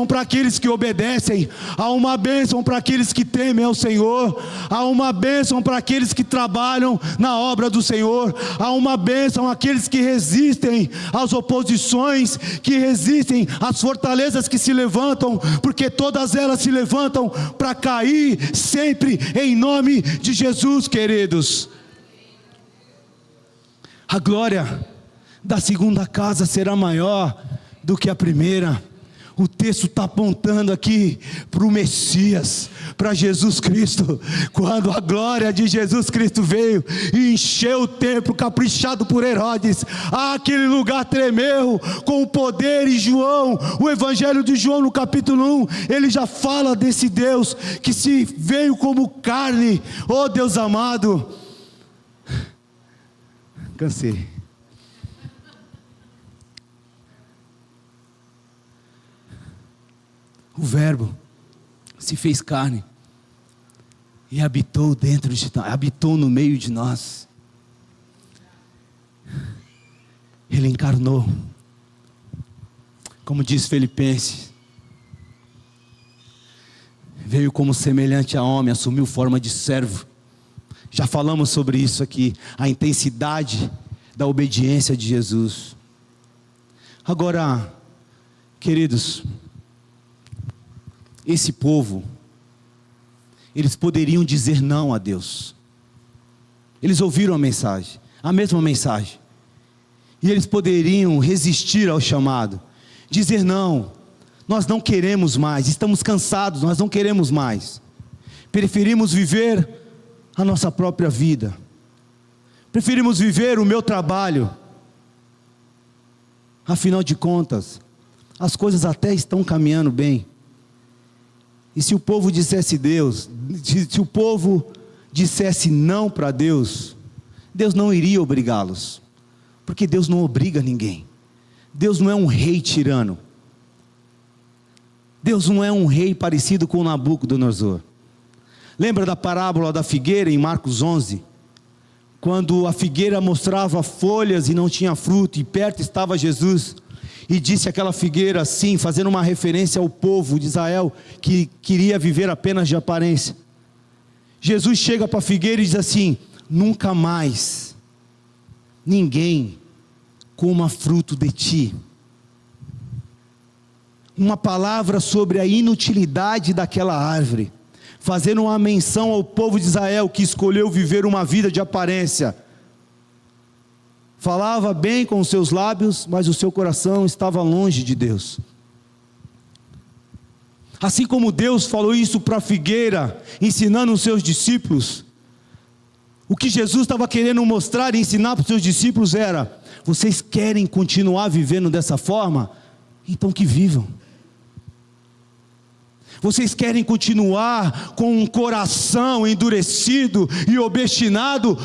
para aqueles que obedecem, há uma bênção para aqueles que temem ao Senhor, há uma bênção para aqueles que trabalham na obra do Senhor, há uma bênção àqueles que resistem às oposições, que resistem às fortalezas que se levantam, porque todas elas se levantam para cair sempre em nome de Jesus, queridos. A glória da segunda casa será maior do que a primeira. O texto está apontando aqui para o Messias, para Jesus Cristo. Quando a glória de Jesus Cristo veio e encheu o templo, caprichado por Herodes, aquele lugar tremeu com o poder. E João, o Evangelho de João no capítulo 1, ele já fala desse Deus que se veio como carne. Oh Deus amado, cansei. O Verbo se fez carne e habitou habitou no meio de nós. Ele encarnou, como diz Filipenses, veio como semelhante a homem, assumiu forma de servo. Já falamos sobre isso aqui, a intensidade da obediência de Jesus. Agora, queridos, esse povo, eles poderiam dizer não a Deus. Eles ouviram a mensagem, a mesma mensagem, e eles poderiam resistir ao chamado, dizer não, nós não queremos mais, estamos cansados, nós não queremos mais, preferimos viver a nossa própria vida, preferimos viver o meu trabalho. Afinal de contas, as coisas até estão caminhando bem. E se o povo dissesse se o povo dissesse não para Deus, Deus não iria obrigá-los, porque Deus não obriga ninguém. Deus não é um rei tirano. Deus não é um rei parecido com Nabucodonosor. Lembra da parábola da figueira em Marcos 11? Quando a figueira mostrava folhas e não tinha fruto, e perto estava Jesus, e disse aquela figueira assim, fazendo uma referência ao povo de Israel, que queria viver apenas de aparência. Jesus chega para a figueira e diz assim: nunca mais ninguém coma fruto de ti. Uma palavra sobre a inutilidade daquela árvore, fazendo uma menção ao povo de Israel que escolheu viver uma vida de aparência. falava bem com os seus lábios, mas o seu coração estava longe de Deus. Assim como Deus falou isso para a figueira, ensinando os seus discípulos, o que Jesus estava querendo mostrar e ensinar para os seus discípulos era: vocês querem continuar vivendo dessa forma? Então que vivam. Vocês querem continuar com um coração endurecido e obstinado?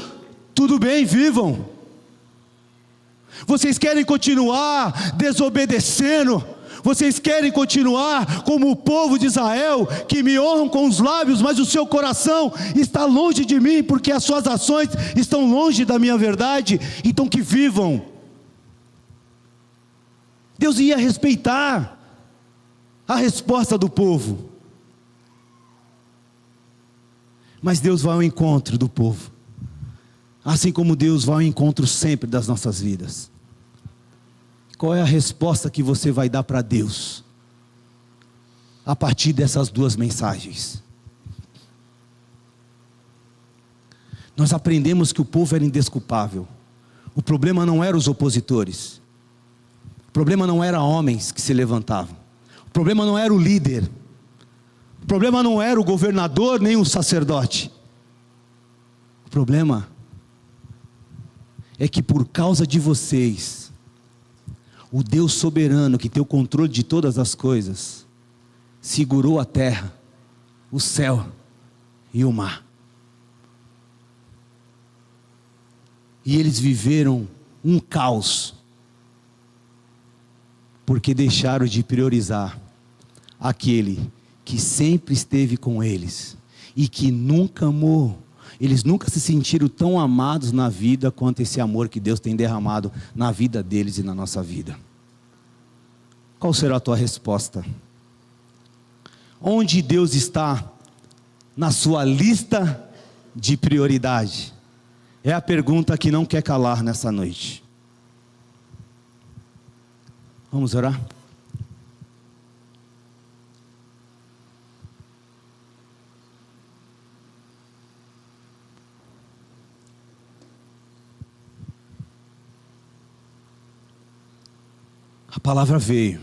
Tudo bem, vivam. Vocês querem continuar desobedecendo? Vocês querem continuar como o povo de Israel, que me honram com os lábios, mas o seu coração está longe de mim, porque as suas ações estão longe da minha verdade? Então que vivam. Deus ia respeitar a resposta do povo, mas Deus vai ao encontro do povo, assim como Deus vai ao encontro sempre das nossas vidas. Qual é a resposta que você vai dar para Deus a partir dessas duas mensagens? Nós aprendemos que o povo era indesculpável. O problema não eram os opositores, o problema não eram homens que se levantavam, o problema não era o líder, o problema não era o governador nem o sacerdote. O problema é que por causa de vocês, o Deus soberano, que tem o controle de todas as coisas, segurou a terra, o céu e o mar. E eles viveram um caos, porque deixaram de priorizar aquele que sempre esteve com eles e que nunca amou. Eles nunca se sentiram tão amados na vida quanto esse amor que Deus tem derramado na vida deles e na nossa vida. Qual será a tua resposta? Onde Deus está na sua lista de prioridade? É a pergunta que não quer calar nessa noite. Vamos orar? A palavra veio.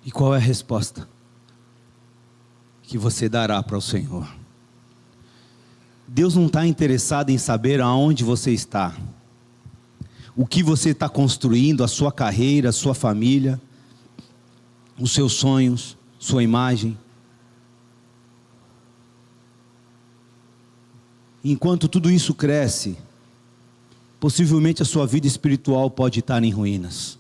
E qual é a resposta que você dará para o Senhor? Deus não está interessado em saber aonde você está, o que você está construindo, a sua carreira, a sua família, os seus sonhos, sua imagem. Enquanto tudo isso cresce, possivelmente a sua vida espiritual pode estar em ruínas.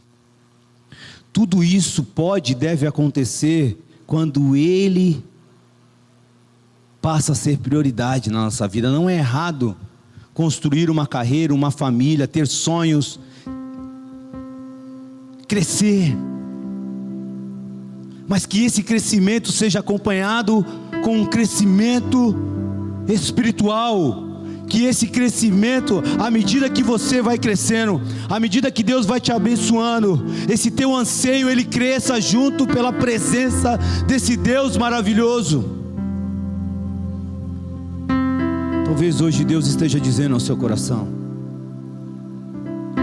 Tudo isso pode e deve acontecer quando Ele passa a ser prioridade na nossa vida. Não é errado construir uma carreira, uma família, ter sonhos, crescer, mas que esse crescimento seja acompanhado com um crescimento espiritual. Que esse crescimento, à medida que você vai crescendo, à medida que Deus vai te abençoando, esse teu anseio, ele cresça junto pela presença desse Deus maravilhoso. Talvez hoje Deus esteja dizendo ao seu coração: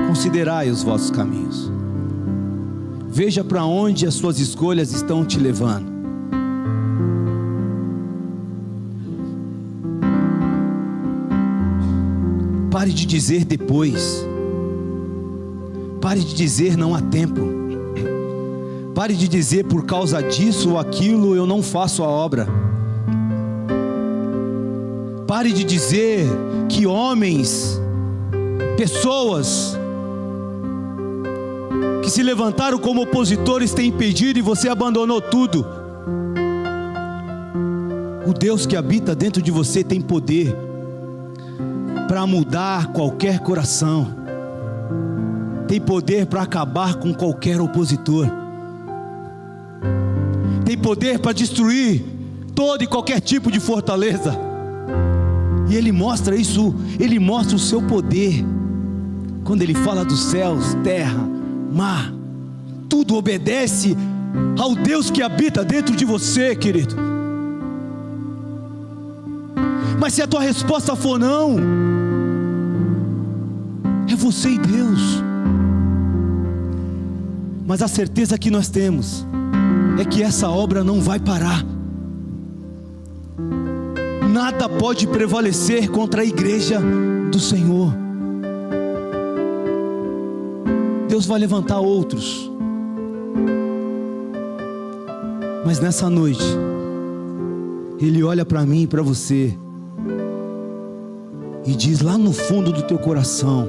considerai os vossos caminhos, veja para onde as suas escolhas estão te levando. Pare de dizer depois. Pare de dizer não há tempo. Pare de dizer por causa disso ou aquilo eu não faço a obra. Pare de dizer que homens, pessoas que se levantaram como opositores têm impedido e você abandonou tudo. O Deus que habita dentro de você tem poder para mudar qualquer coração, tem poder para acabar com qualquer opositor, tem poder para destruir todo e qualquer tipo de fortaleza. E Ele mostra isso, Ele mostra o seu poder quando Ele fala dos céus, terra, mar. Tudo obedece ao Deus que habita dentro de você, querido. Mas se a tua resposta for não, é você e Deus. Mas a certeza que nós temos é que essa obra não vai parar. Nada pode prevalecer contra a igreja do Senhor. Deus vai levantar outros. Mas nessa noite, Ele olha para mim e para você e diz lá no fundo do teu coração: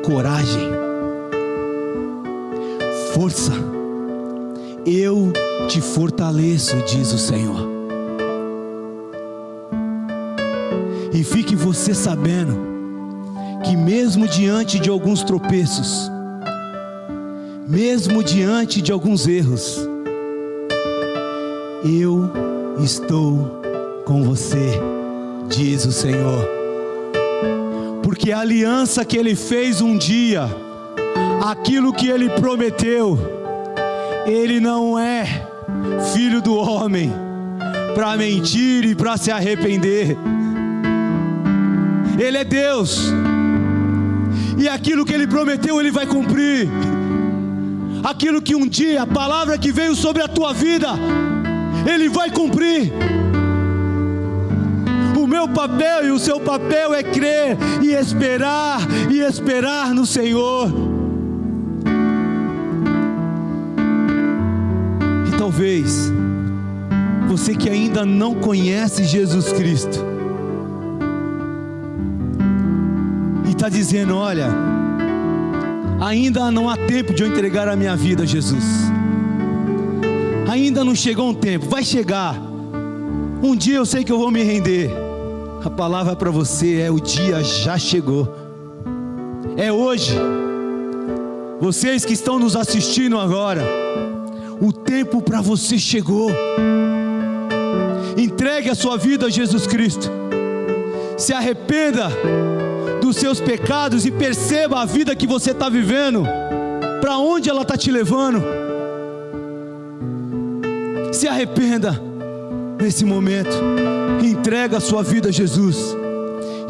coragem, força, eu te fortaleço, diz o Senhor. E fique você sabendo que mesmo diante de alguns tropeços, mesmo diante de alguns erros, eu estou com você, diz o Senhor. Porque a aliança que Ele fez um dia, aquilo que Ele prometeu, Ele não é filho do homem para mentir e para se arrepender. Ele é Deus, e aquilo que Ele prometeu Ele vai cumprir. Aquilo que um dia, a palavra que veio sobre a tua vida, Ele vai cumprir. O meu papel e o seu papel é crer e esperar no Senhor. E talvez você que ainda não conhece Jesus Cristo e está dizendo: olha, ainda não há tempo de eu entregar a minha vida a Jesus. Ainda não chegou um tempo, vai chegar. Um dia eu sei que eu vou me render. A palavra para você é: o dia já chegou. É hoje. Vocês que estão nos assistindo agora, o tempo para você chegou. Entregue a sua vida a Jesus Cristo. Se arrependa dos seus pecados e perceba a vida que você está vivendo, para onde ela está te levando. Se arrependa nesse momento, entrega a sua vida a Jesus,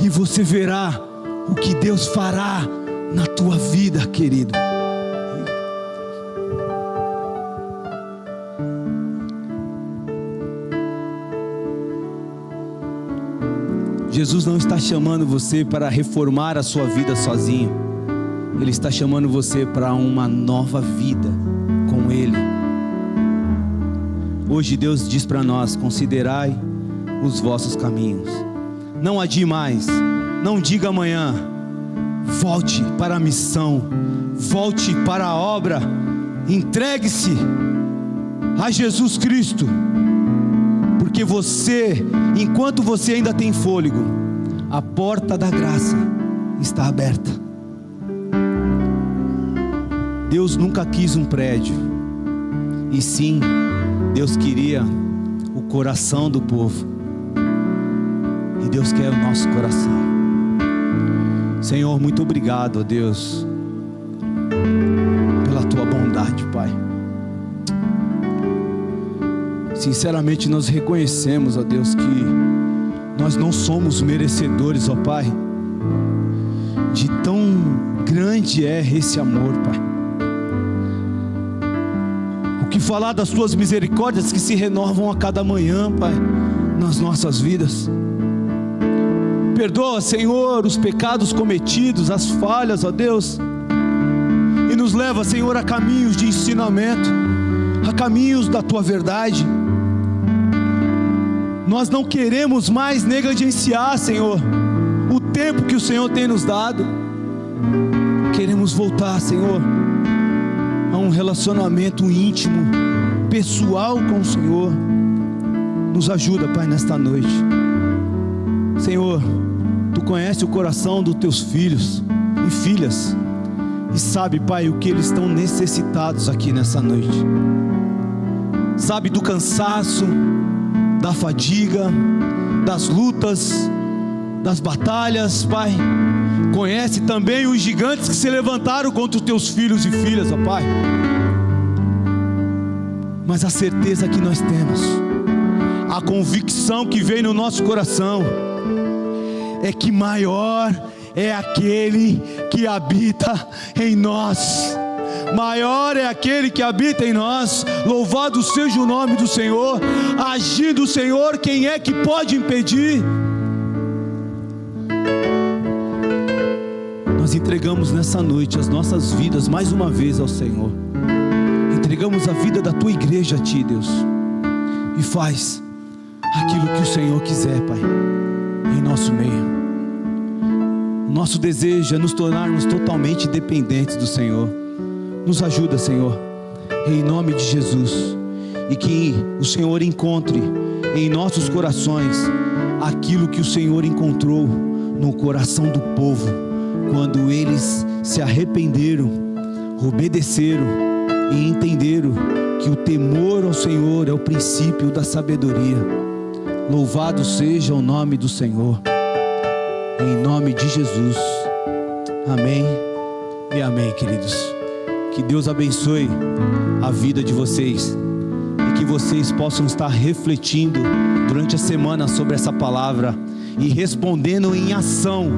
e você verá o que Deus fará na tua vida, querido. Jesus não está chamando você para reformar a sua vida sozinho. Ele está chamando você para uma nova vida com Ele. Hoje Deus diz para nós: considerai os vossos caminhos. Não adie mais, não diga amanhã. Volte para a missão, volte para a obra. Entregue-se a Jesus Cristo. Porque você, enquanto você ainda tem fôlego, a porta da graça está aberta. Deus nunca quis um prédio, e sim, Deus queria o coração do povo. E Deus quer o nosso coração. Senhor, muito obrigado, ó Deus, pela tua bondade, Pai. Sinceramente nós reconhecemos, ó Deus, que nós não somos merecedores, ó Pai, de tão grande é esse amor, Pai. O que falar das tuas misericórdias que se renovam a cada manhã, Pai, nas nossas vidas. Perdoa, Senhor, os pecados cometidos, as falhas, ó Deus, e nos leva, Senhor, a caminhos de ensinamento, a caminhos da tua verdade. Nós não queremos mais negligenciar, Senhor, o tempo que o Senhor tem nos dado. Queremos voltar, Senhor, a um relacionamento íntimo, pessoal com o Senhor. Nos ajuda, Pai, nesta noite. Senhor, Tu conheces o coração dos Teus filhos e filhas, e sabe, Pai, o que eles estão necessitados aqui nessa noite. Sabe do cansaço, da fadiga, das lutas, das batalhas, Pai. Conhece também os gigantes que se levantaram contra os Teus filhos e filhas, ó Pai. Mas a certeza que nós temos, a convicção que vem no nosso coração, é que maior é aquele que habita em nós. Maior é aquele que habita em nós. Louvado seja o nome do Senhor. Agindo o Senhor, quem é que pode impedir? Nós entregamos nessa noite as nossas vidas mais uma vez ao Senhor. Entregamos a vida da tua igreja a ti, Deus, e faz aquilo que o Senhor quiser, Pai, em nosso meio. O nosso desejo é nos tornarmos totalmente dependentes do Senhor. Nos ajuda, Senhor, em nome de Jesus, e que o Senhor encontre em nossos corações aquilo que o Senhor encontrou no coração do povo, quando eles se arrependeram, obedeceram e entenderam que o temor ao Senhor é o princípio da sabedoria. Louvado seja o nome do Senhor, em nome de Jesus. Amém e amém, queridos. Que Deus abençoe a vida de vocês e que vocês possam estar refletindo durante a semana sobre essa palavra e respondendo em ação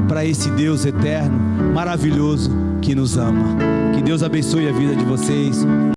para esse Deus eterno, maravilhoso, que nos ama. Que Deus abençoe a vida de vocês.